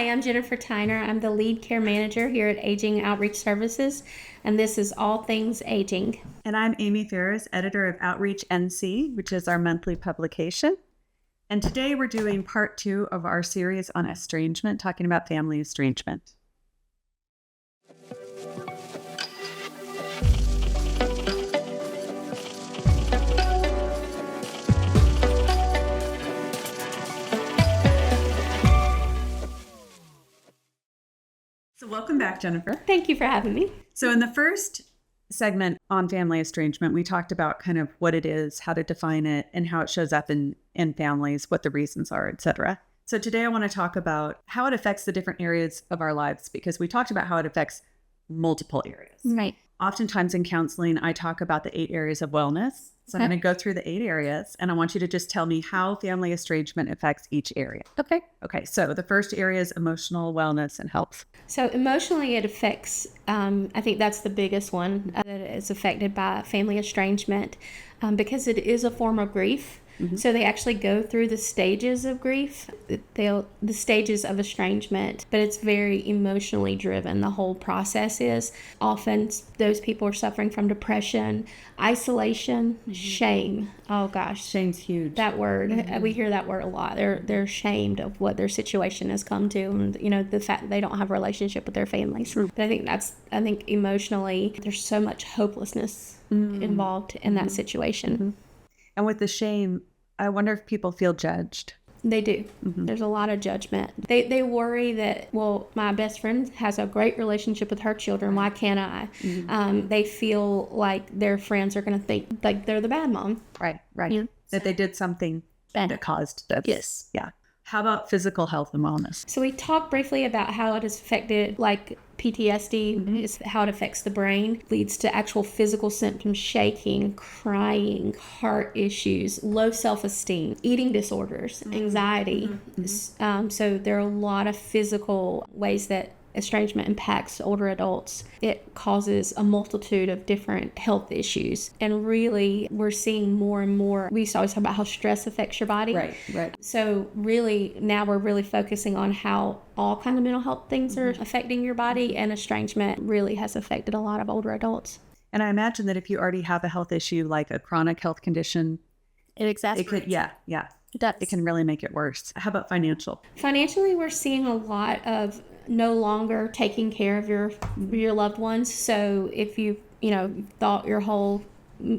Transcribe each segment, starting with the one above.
Hi, I'm Jennifer Tyner. I'm the lead care manager here at Aging Outreach Services, and this is All Things Aging. And I'm Amy Ferris, editor of Outreach NC, which is our monthly publication. And today we're doing part 2 of our series on estrangement, talking about family estrangement. So welcome back, Jennifer. Thank you for having me. So in the first segment on family estrangement, we talked about kind of what it is, how to define it, and how it shows up in families, what the reasons are, etc. So today I want to talk about how it affects the different areas of our lives, because we talked about how it affects multiple areas. Right. Oftentimes in counseling, I talk about the 8 areas of wellness. So I'm going to go through the 8 areas, and I want you to just tell me how family estrangement affects each area. Okay. So the first area is emotional wellness and health. So emotionally, it affects, I think that's the biggest one that is affected by family estrangement because it is a form of grief. Mm-hmm. So they actually go through the stages of grief, the stages of estrangement, but it's very emotionally driven. The whole process is often those people are suffering from depression, isolation, shame. Oh gosh. Shame's huge. That word, we hear that word a lot. They're ashamed of what their situation has come to, and the fact that they don't have a relationship with their families. But I think emotionally, there's so much hopelessness involved in that situation. And with the shame, I wonder if people feel judged. They do. There's a lot of judgment. They worry that, well, my best friend has a great relationship with her children. Why can't I? They feel like their friends are going to think like they're the bad mom. Right. That they did something that caused this. Yes. Yeah. How about physical health and wellness? So we talked briefly about how it has affected, like PTSD, is how it affects the brain, leads to actual physical symptoms, shaking, crying, heart issues, low self-esteem, eating disorders, anxiety. So there are a lot of physical ways that estrangement impacts older adults. It causes a multitude of different health issues. And really, we're seeing more and more. We used to always talk about how stress affects your body. Right. So really, now we're really focusing on how all kind of mental health things are affecting your body, and estrangement really has affected a lot of older adults. And I imagine that if you already have a health issue, like a chronic health condition, it exacerbates. It could, yeah. It does. It can really make it worse. How about financial? Financially, we're seeing a lot of no longer taking care of your loved ones. So if you thought your whole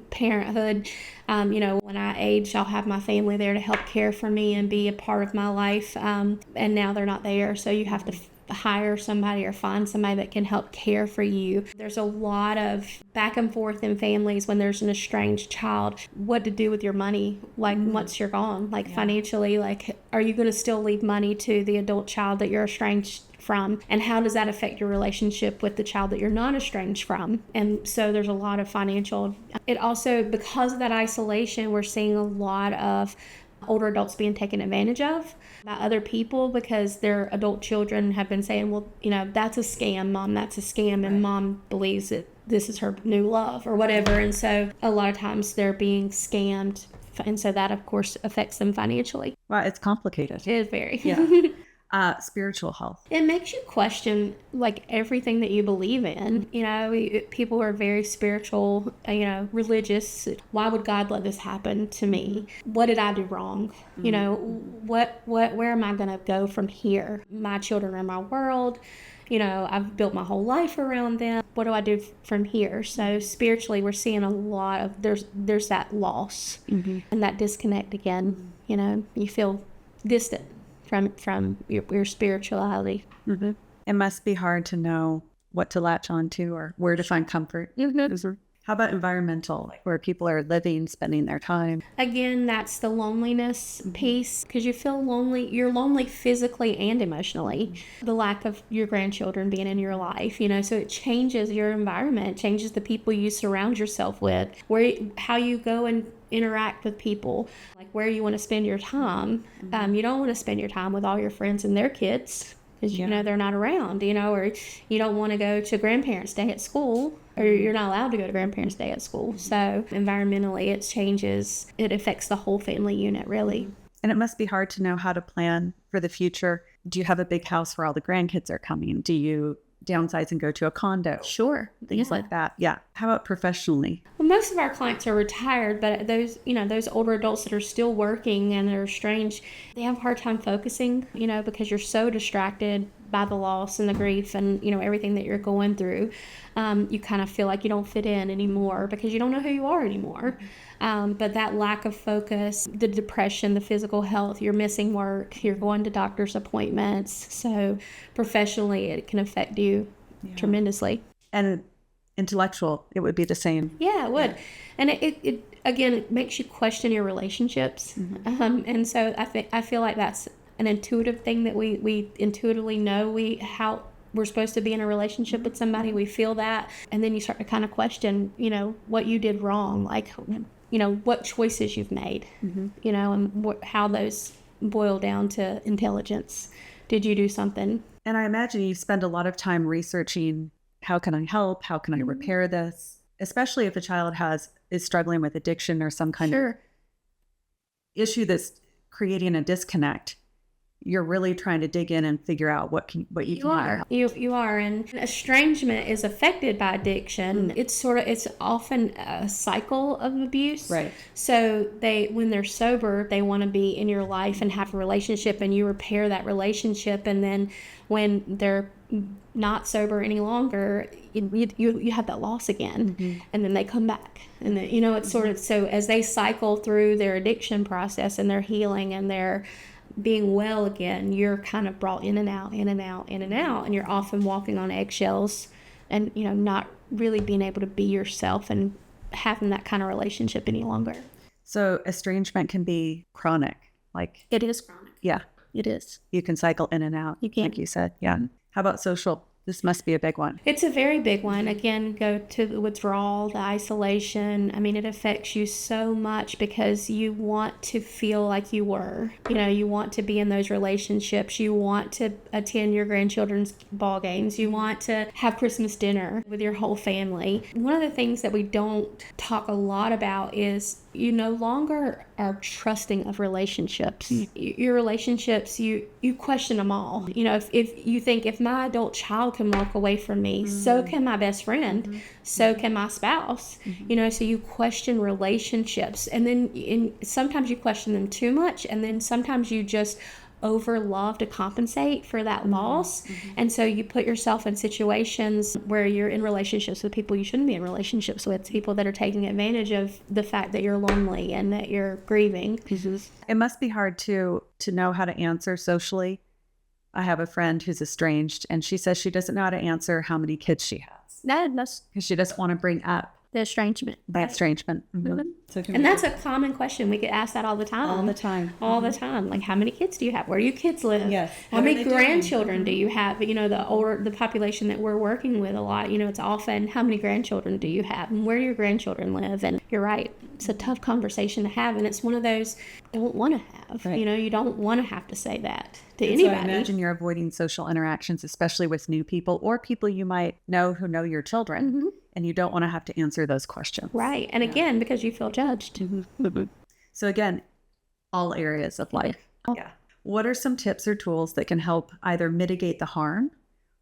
parenthood, when I age, I'll have my family there to help care for me and be a part of my life. And now they're not there. So you have to hire somebody or find somebody that can help care for you. There's a lot of back and forth in families when there's an estranged child, what to do with your money, like once you're gone, financially, like, are you going to still leave money to the adult child that you're estranged from, and how does that affect your relationship with the child that you're not estranged from? And so there's a lot of financial. It also, because of that isolation, we're seeing a lot of older adults being taken advantage of by other people because their adult children have been saying, well, that's a scam, Mom, that's a scam, and Mom believes that this is her new love or whatever. And so a lot of times they're being scammed, and so that of course affects them financially. Wow, it's complicated. It is very. Yeah. Spiritual health. It makes you question like everything that you believe in. People are very spiritual, religious. Why would God let this happen to me? What did I do wrong? Where am I going to go from here? My children are my world. I've built my whole life around them. What do I do from here? So spiritually, we're seeing a lot of, there's that loss and that disconnect again. You feel distant from your spirituality. It must be hard to know what to latch onto or where to find comfort. How about environmental, like where people are living, spending their time? Again, that's the loneliness piece, because you feel lonely. You're lonely physically and emotionally. The lack of your grandchildren being in your life, so it changes your environment, changes the people you surround yourself with, how you go and interact with people, like where you want to spend your time. You don't want to spend your time with all your friends and their kids because they're not around, or you don't want to go to grandparents' day at school, or you're not allowed to go to grandparents' day at school. So environmentally, it changes. It affects the whole family unit, really. And it must be hard to know how to plan for the future Do you have a big house where all the grandkids are coming? Do you downsize and go to a condo? Sure. Things like that. Yeah. How about professionally? Well, most of our clients are retired, but those older adults that are still working and they're estranged, they have a hard time focusing, because you're so distracted by the loss and the grief and, everything that you're going through. You kind of feel like you don't fit in anymore because you don't know who you are anymore. But that lack of focus, the depression, the physical health, you're missing work, you're going to doctor's appointments. So professionally, it can affect you tremendously. And intellectual, it would be the same. Yeah, it would. Yeah. And it makes you question your relationships. And so I feel like that's an intuitive thing that we intuitively know how we're supposed to be in a relationship with somebody. We feel that. And then you start to kind of question, what you did wrong, like, what choices you've made, and how those boil down to intelligence. Did you do something? And I imagine you spend a lot of time researching, how can I help? How can I repair this? Especially if a child is struggling with addiction or some kind of issue that's creating a disconnect. You're really trying to dig in and figure out what you can do. You are. And estrangement is affected by addiction. It's often a cycle of abuse. Right. So when they're sober, they want to be in your life and have a relationship, and you repair that relationship. And then when they're not sober any longer, you have that loss again, and then they come back. And then, it's sort of, so as they cycle through their addiction process and their healing and their being well again, you're kind of brought in and out, in and out, in and out, and you're often walking on eggshells and, not really being able to be yourself and having that kind of relationship any longer. So estrangement can be chronic, like... It is chronic. Yeah. It is. You can cycle in and out. You can. Like you said. Yeah. How about social? This must be a big one. It's a very big one. Again, go to the withdrawal, the isolation. I mean, it affects you so much because you want to feel like you were. You want to be in those relationships. You want to attend your grandchildren's ball games. You want to have Christmas dinner with your whole family. One of the things that we don't talk a lot about is you no longer are trusting of relationships. Your relationships, you question them all. If you think, if my adult child can walk away from me, so can my best friend, so can my spouse. So you question relationships, and then sometimes you question them too much, and then sometimes you just over love to compensate for that loss. And so you put yourself in situations where you're in relationships with people you shouldn't be in relationships with, people that are taking advantage of the fact that you're lonely and that you're grieving. It must be hard to know how to answer socially. I have a friend who's estranged, and she says she doesn't know how to answer how many kids she has. That's because she doesn't want to bring up the estrangement. So and that's a common question. We get asked that all the time. All the time. Like, how many kids do you have? Where do your kids live? Yes. How many grandchildren do you have? The population that we're working with a lot, it's often, how many grandchildren do you have? And where do your grandchildren live? And you're right. It's a tough conversation to have. And it's one of those you don't want to have. Right. You don't want to have to say that to anybody. So I imagine you're avoiding social interactions, especially with new people or people you might know who know your children. And you don't want to have to answer those questions. Right. And again, because you feel judged. So again, all areas of life. Yeah. What are some tips or tools that can help either mitigate the harm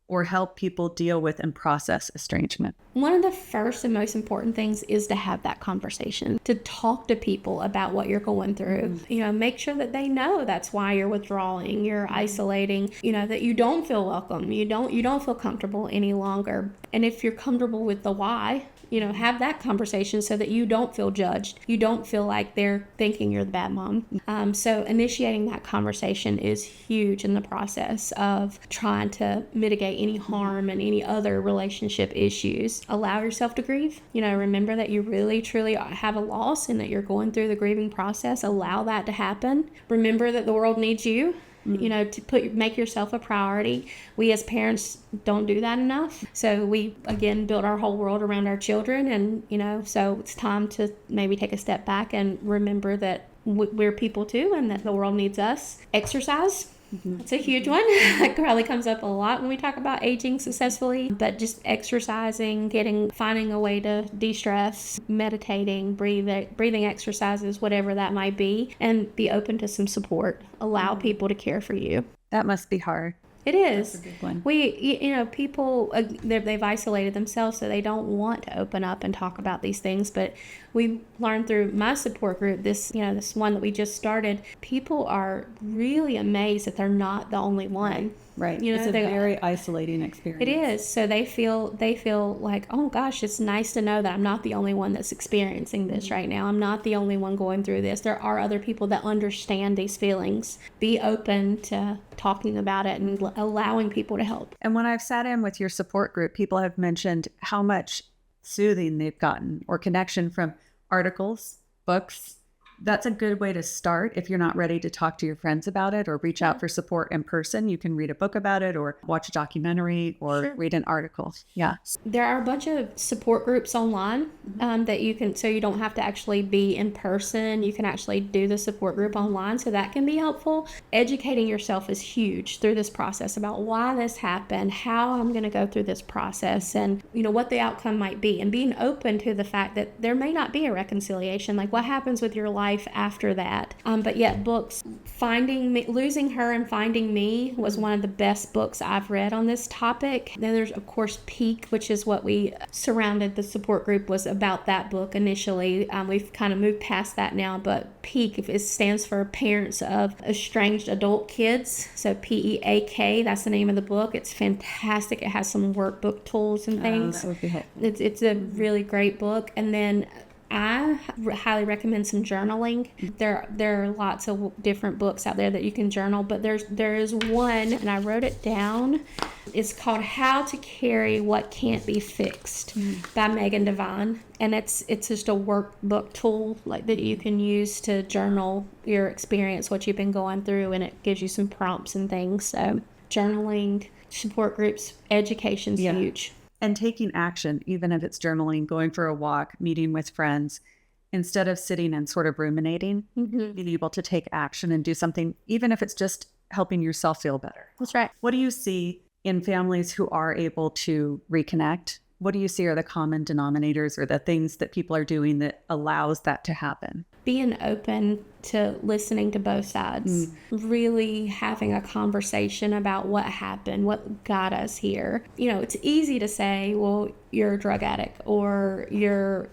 or help people deal with and process estrangement? One of the first and most important things is to have that conversation, to talk to people about what you're going through. Make sure that they know that's why you're withdrawing, you're isolating, that you don't feel welcome, you don't feel comfortable any longer. And if you're comfortable with the why, have that conversation so that you don't feel judged. You don't feel like they're thinking you're the bad mom. So initiating that conversation is huge in the process of trying to mitigate any harm and any other relationship issues. Allow yourself to grieve. Remember that you really, truly have a loss and that you're going through the grieving process. Allow that to happen. Remember that the world needs you. To make yourself a priority. We as parents don't do that enough. So we, again, build our whole world around our children. And, so it's time to maybe take a step back and remember that we're people too and that the world needs us. Exercise. It's a huge one. It probably comes up a lot when we talk about aging successfully, but just exercising, finding a way to de-stress, meditating, breathing exercises, whatever that might be, and be open to some support. Allow people to care for you. That must be hard. It is. That's a big one. People, they've isolated themselves, so they don't want to open up and talk about these things. But we learned through my support group, this one that we just started, people are really amazed that they're not the only one. Right. It's a very isolating experience. It is. So they feel like, oh gosh, it's nice to know that I'm not the only one that's experiencing this right now. I'm not the only one going through this. There are other people that understand these feelings. Be open to talking about it and allowing people to help. And when I've sat in with your support group, people have mentioned how much soothing they've gotten or connection from articles, books. That's a good way to start. If you're not ready to talk to your friends about it or reach out for support in person, you can read a book about it or watch a documentary or read an article. Yeah. There are a bunch of support groups online that you can, so you don't have to actually be in person. You can actually do the support group online, so that can be helpful. Educating yourself is huge through this process about why this happened, how I'm going to go through this process, and what the outcome might be, and being open to the fact that there may not be a reconciliation. Like, what happens with your life after that? But yet, books, Finding Me, Losing Her and Finding Me was one of the best books I've read on this topic. Then there's, of course, Peak, which is what we surrounded the support group was about that book initially. We've kind of moved past that now, but Peak, it stands for Parents of Estranged Adult Kids. So PEAK, that's the name of the book. It's fantastic. It has some workbook tools and things. That would be helpful. It's a really great book. And then I highly recommend some journaling. There are lots of different books out there that you can journal, but there is one, and I wrote it down. It's called How to Carry What Can't Be Fixed by Megan Devine, and it's just a workbook tool like that you can use to journal your experience, what you've been going through, and it gives you some prompts and things. So journaling, support groups, education's huge. And taking action, even if it's journaling, going for a walk, meeting with friends, instead of sitting and sort of ruminating, being able to take action and do something, even if it's just helping yourself feel better. That's right. What do you see in families who are able to reconnect? What do you see are the common denominators or the things that people are doing that allows that to happen? Being open to listening to both sides, really having a conversation about what happened, what got us here. It's easy to say, well, you're a drug addict or you're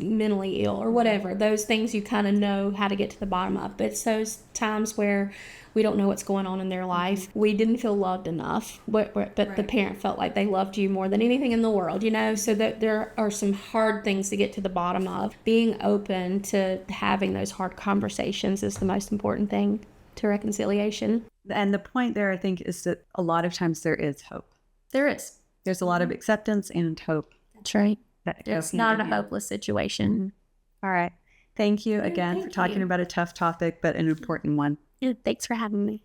mentally ill or whatever. Those things you kind of know how to get to the bottom of. But it's those times where we don't know what's going on in their life. We didn't feel loved enough, but the parent felt like they loved you more than anything in the world, so that there are some hard things to get to the bottom of. Being open to having those hard conversations is the most important thing to reconciliation. And the point there, I think, is that a lot of times there is hope. There is. There's a lot of acceptance and hope. That's right. It's not a hopeless situation. All right. Thank you again for talking about a tough topic, but an important one. Yeah, thanks for having me.